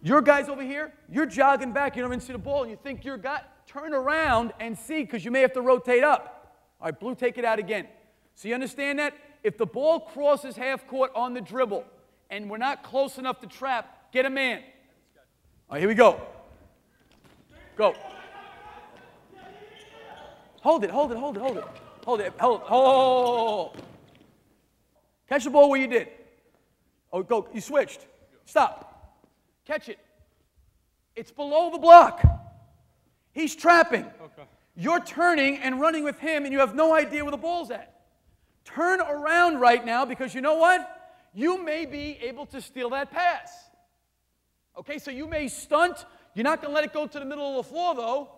Your guys over here, you're jogging back. You don't even see the ball, and you think you're got. Turn around and see, because you may have to rotate up. All right, Blue, take it out again. So you understand that? If the ball crosses half court on the dribble, and we're not close enough to trap, get a man. All right, here we go. Go. Hold it, hold it, hold it, hold it. Hold it, hold it. Oh. Catch the ball where you did. Oh, go. You switched. Stop. Catch it. It's below the block. He's trapping. Okay. You're turning and running with him, and you have no idea where the ball's at. Turn around right now, because you know what? You may be able to steal that pass. Okay, so you may stunt. You're not going to let it go to the middle of the floor, though.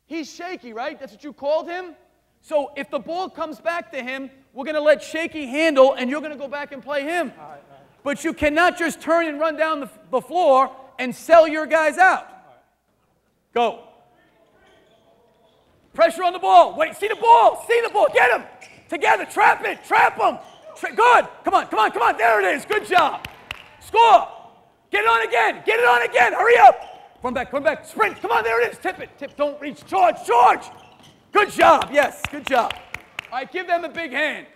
He's shaky, right? That's what you called him? So if the ball comes back to him, we're going to let Shaky handle, and you're going to go back and play him. All right. But you cannot just turn and run down the floor and sell your guys out. Go. Pressure on the ball. Wait, see the ball. See the ball. Get him. Together. Trap it. Trap him. Good. Come on, come on, come on. There it is. Good job. Score. Get it on again. Get it on again. Hurry up. Come back. Come back. Sprint. Come on. There it is. Tip it. Tip. Don't reach. Charge. Charge. Good job. Yes. Good job. All right. Give them a big hand.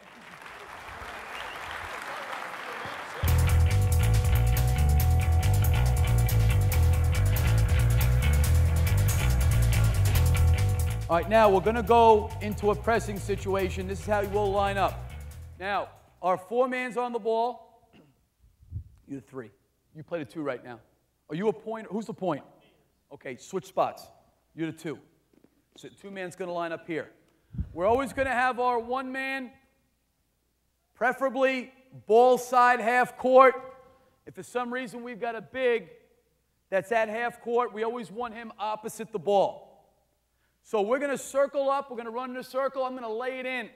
All right, now we're going to go into a pressing situation. This is how we'll line up. Now, our four-man's on the ball. You're the three. You play the two right now. Are you a point? Who's the point? Okay, switch spots. You're the two. So two-man's going to line up here. We're always going to have our one-man, preferably ball side half court. If for some reason we've got a big that's at half court, we always want him opposite the ball. So we're going to circle up. We're going to run in a circle. I'm going to lay it in.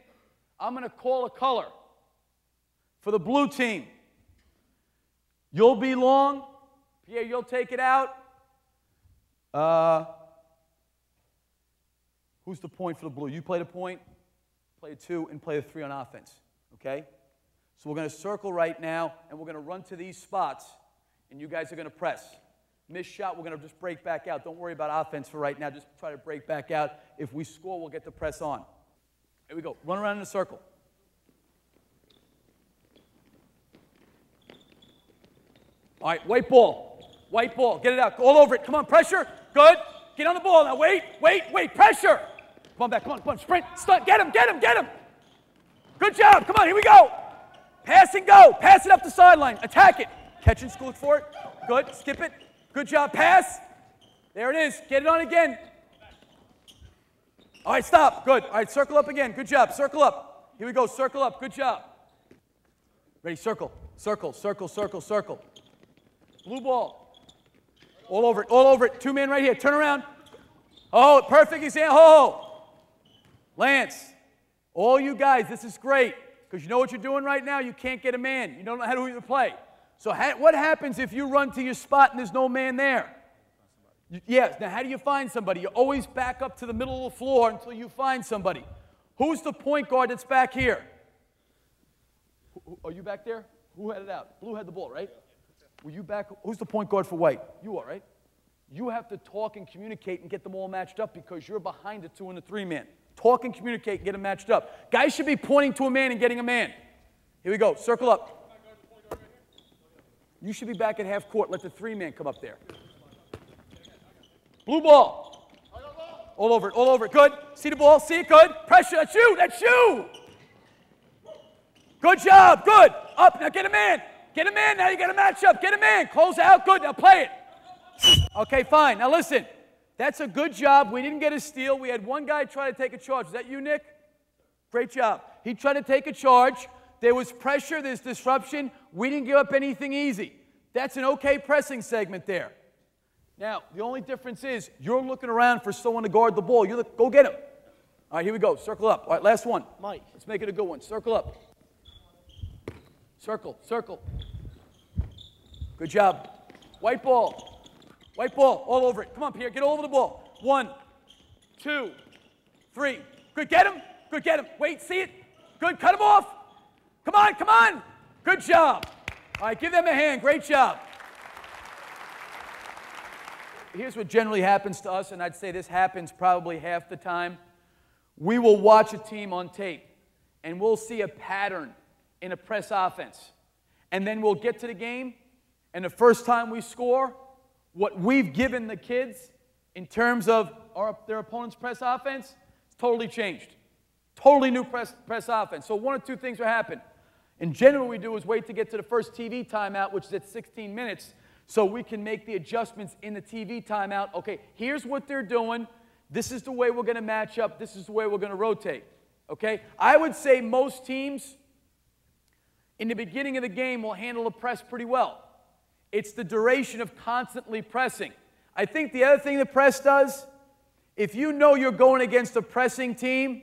I'm going to call a color for the blue team. You'll be long. Pierre, you'll take it out. Who's the point for the blue? You play the point, play a two, and play a three on offense. Okay? So we're going to circle right now, and we're going to run to these spots, and you guys are going to press. Missed shot, we're going to just break back out. Don't worry about offense for right now. Just try to break back out. If we score, we'll get the press on. Here we go. Run around in a circle. All right, white ball. White ball. Get it out. All over it. Come on, pressure. Good. Get on the ball now. Wait, wait, wait. Pressure. Come on back. Come on, come on. Sprint. Stunt. Get him, get him, get him. Good job. Come on, here we go. Pass and go. Pass it up the sideline. Attack it. Catch and scoot for it. Good. Skip it. Good job. Pass. There it is. Get it on again. All right, stop. Good. All right, circle up again. Good job. Circle up. Here we go. Circle up. Good job. Ready? Circle. Circle, circle, circle, circle. Blue ball. All over it. All over it. Two men right here. Turn around. Oh, perfect example. Oh. Lance, all you guys, this is great. Because you know what you're doing right now? You can't get a man. You don't know how to play. So what happens if you run to your spot and there's no man there? Yes. Now, how do you find somebody? You always back up to the middle of the floor until you find somebody. Who's the point guard that's back here? Are you back there? Who had it out? Blue had the ball, right? Were you back? Who's the point guard for white? You are, right? You have to talk and communicate and get them all matched up because you're behind the two and the three man. Talk and communicate and get them matched up. Guys should be pointing to a man and getting a man. Here we go. Circle up. You should be back at half court. Let the three man come up there. Blue ball. All over it, all over it. Good. See the ball, see it, good. Pressure, that's you, that's you. Good job, good. Up, now get him in. Get him in, now you got a matchup. Get him in, close out, good, now play it. Okay, fine, now listen. That's a good job. We didn't get a steal. We had one guy try to take a charge. Was that you, Nick? Great job. He tried to take a charge. There was pressure, there's disruption. We didn't give up anything easy. That's an okay pressing segment there. Now, the only difference is you're looking around for someone to guard the ball. You look, go get him. All right, here we go. Circle up. All right, last one. Mike. Let's make it a good one. Circle up. Circle, circle. Good job. White ball. White ball, all over it. Come on, Pierre, get all over the ball. 1, 2, 3. Good, get him. Good, get him. Wait, see it. Good, cut him off. Come on, come on. Good job. All right, give them a hand. Great job. Here's what generally happens to us, and I'd say this happens probably half the time. We will watch a team on tape, and we'll see a pattern in a press offense. And then we'll get to the game, and the first time we score, what we've given the kids in terms of their opponent's press offense, it's totally changed. Totally new press offense. So one or two things will happen. In general, what we do is wait to get to the first TV timeout, which is at 16 minutes, so we can make the adjustments in the TV timeout. Okay, here's what they're doing. This is the way we're going to match up. This is the way we're going to rotate. Okay? I would say most teams in the beginning of the game will handle the press pretty well. It's the duration of constantly pressing. I think the other thing the press does, if you know you're going against a pressing team,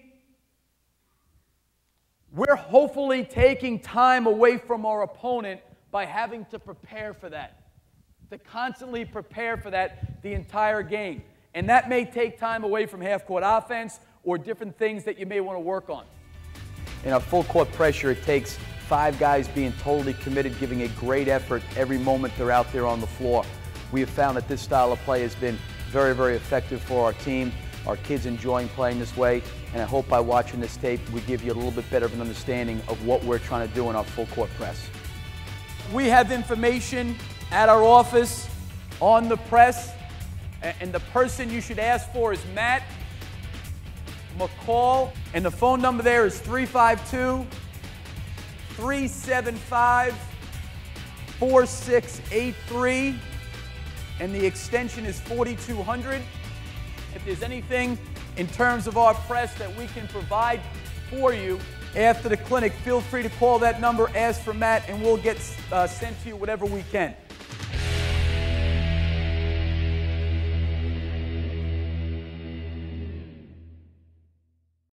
we're hopefully taking time away from our opponent by having to prepare for that, to constantly prepare for that the entire game. And that may take time away from half-court offense or different things that you may want to work on. In a full-court pressure, it takes 5 guys being totally committed, giving a great effort every moment they're out there on the floor. We have found that this style of play has been very, very effective for our team. Our kids enjoying playing this way, and I hope by watching this tape we give you a little bit better of an understanding of what we're trying to do in our full-court press. We have information at our office on the press, and the person you should ask for is Matt McCall, and the phone number there is 352-375-4683, and the extension is 4200. If there's anything in terms of our press that we can provide for you after the clinic, feel free to call that number, ask for Matt, and we'll get sent to you whatever we can.